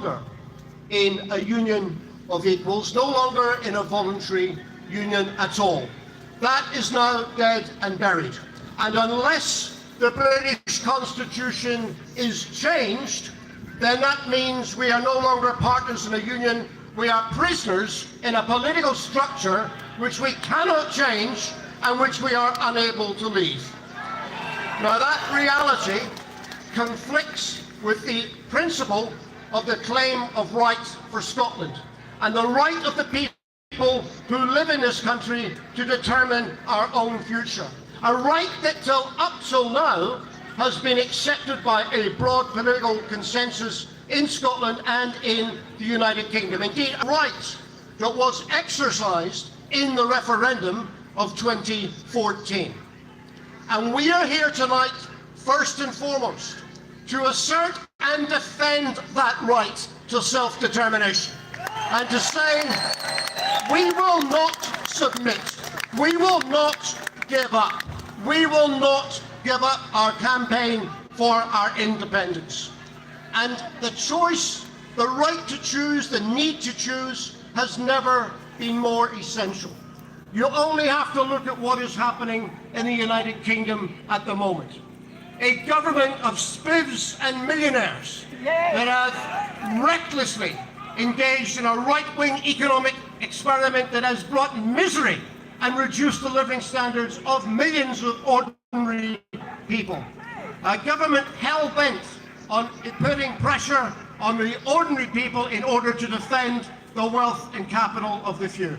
longer in a union of equals, no longer in a voluntary union at all. That is now dead and buried. And unless the British Constitution is changed, then that means we are no longer partners in a union. We are prisoners in a political structure which we cannot change and which we are unable to leave. Now, that reality conflicts with the principle of the claim of right for Scotland and the right of the people who live in this country to determine our own future. A right that up till now has been accepted by a broad political consensus in Scotland and in the United Kingdom. Indeed, a right that was exercised in the referendum of 2014. And we are here tonight, first and foremost, to assert and defend that right to self-determination, and to say we will not submit, we will not give up, we will not give up our campaign for our independence. And the choice, the right to choose, the need to choose has never been more essential. You only have to look at what is happening in the United Kingdom at the moment. A government of spivs and millionaires that have recklessly engaged in a right-wing economic experiment that has brought misery and reduced the living standards of millions of ordinary people. A government hell-bent on putting pressure on the ordinary people in order to defend the wealth and capital of the few.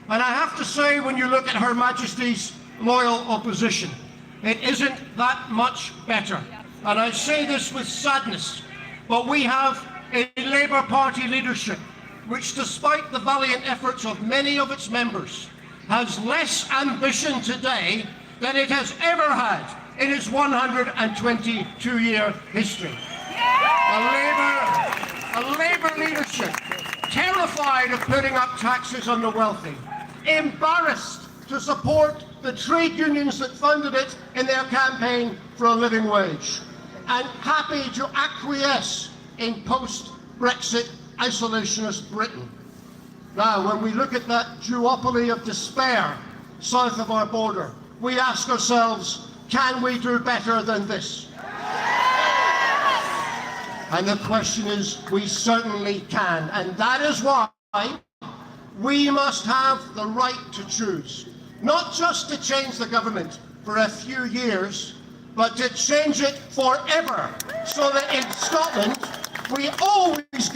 And I have to say, when you look at Her Majesty's loyal opposition, it isn't that much better. And I say this with sadness, but we have a Labour Party leadership which, despite the valiant efforts of many of its members, has less ambition today than it has ever had in its 122-year history. A Labour leadership terrified of putting up taxes on the wealthy, embarrassed to support the trade unions that funded it in their campaign for a living wage, and happy to acquiesce in post-Brexit isolationist Britain. Now, when we look at that duopoly of despair south of our border, we ask ourselves, can we do better than this? And the question is, we certainly can. And that is why we must have the right to choose. Not just to change the government for a few years, but to change it forever, so that in Scotland we always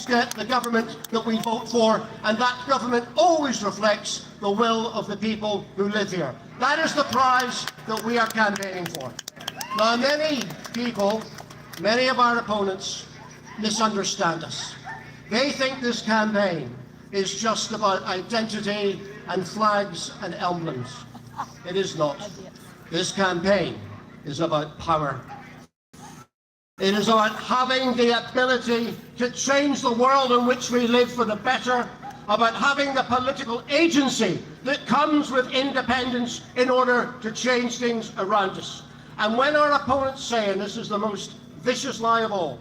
get the government that we vote for, and that government always reflects the will of the people who live here. That is the prize that we are campaigning for. Now, many people, many of our opponents, misunderstand us. They think this campaign is just about identity and flags and emblems. It is not. This campaign is about power. It is about having the ability to change the world in which we live for the better, about having the political agency that comes with independence in order to change things around us. And when our opponents say, and this is the most vicious lie of all,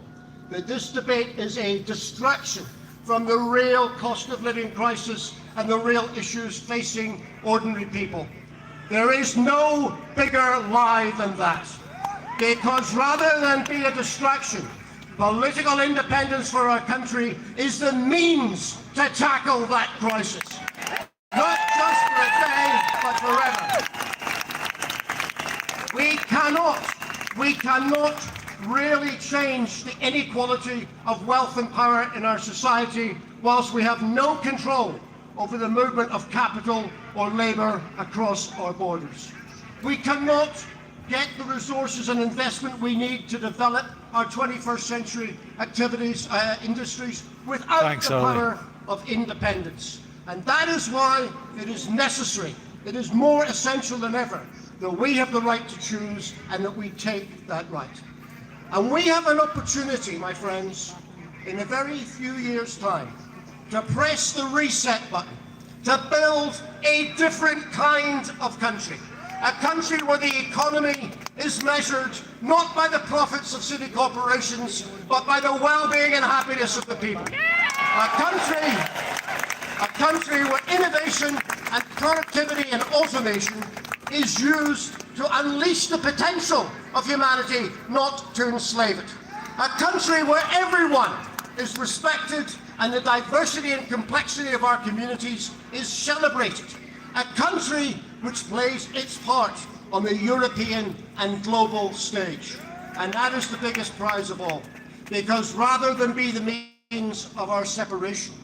that this debate is a distraction from the real cost of living crisis and the real issues facing ordinary people, there is no bigger lie than that. Because rather than be a distraction, political independence for our country is the means to tackle that crisis. Not just for a day, but forever. We cannot really change the inequality of wealth and power in our society whilst we have no control over the movement of capital or labour across our borders. We cannot get the resources and investment we need to develop our 21st century activities, industries, without the power of independence. And that is why it is necessary, it is more essential than ever, that we have the right to choose and that we take that right. And we have an opportunity, my friends, in a very few years' time, to press the reset button, to build a different kind of country, A country where the economy is measured not by the profits of city corporations, but by the well-being and happiness of the people. A country where innovation and productivity and automation is used to unleash the potential of humanity, not to enslave it. A country where everyone is respected and the diversity and complexity of our communities is celebrated. A country which plays its part on the European and global stage. And that is the biggest prize of all, because rather than be the means of our separation,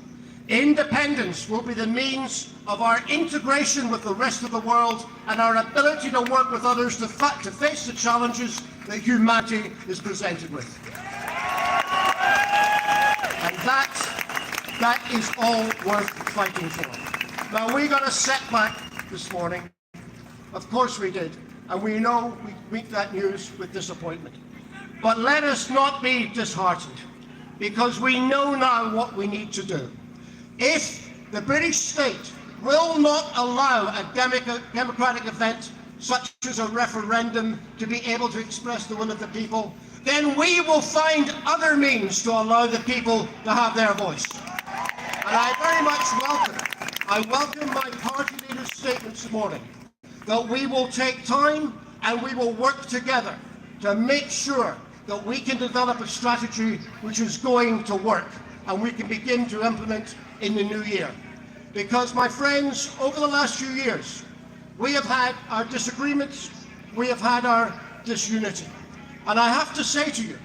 independence will be the means of our integration with the rest of the world and our ability to work with others to face the challenges that humanity is presented with. And that is all worth fighting for. Now, we got a setback this morning. Of course we did. And we know we meet that news with disappointment. But let us not be disheartened, because we know now what we need to do. If the British state will not allow a democratic event such as a referendum to be able to express the will of the people, then we will find other means to allow the people to have their voice. And I very much welcome my party leader's statement this morning that we will take time and we will work together to make sure that we can develop a strategy which is going to work and we can begin to implement in the new year. Because, my friends, over the last few years, we have had our disagreements, we have had our disunity. And I have to say to you,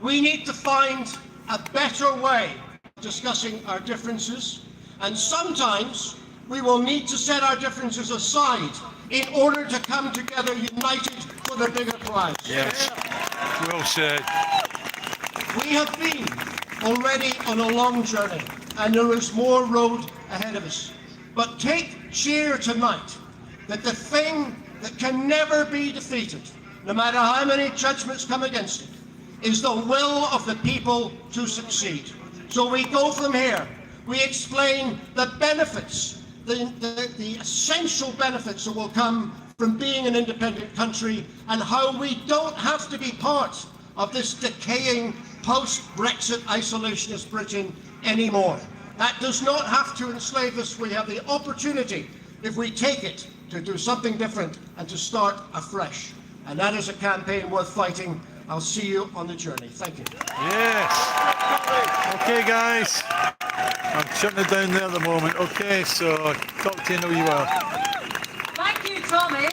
we need to find a better way of discussing our differences, and sometimes we will need to set our differences aside in order to come together united for the bigger prize. Yes, well said. We have been already on a long journey, and there is more road ahead of us. But take cheer tonight that the thing that can never be defeated, no matter how many judgments come against it, is the will of the people to succeed. So we go from here. We explain the benefits, the essential benefits that will come from being an independent country, and how we don't have to be part of this decaying post-Brexit isolationist Britain anymore. That does not have to enslave us. We have the opportunity, if we take it, to do something different and to start afresh. And that is a campaign worth fighting. I'll see you on the journey. Thank you. Yes. Okay, guys. I'm shutting it down there at the moment. Okay, so talk to you in a wee while. Thank you, Tommy.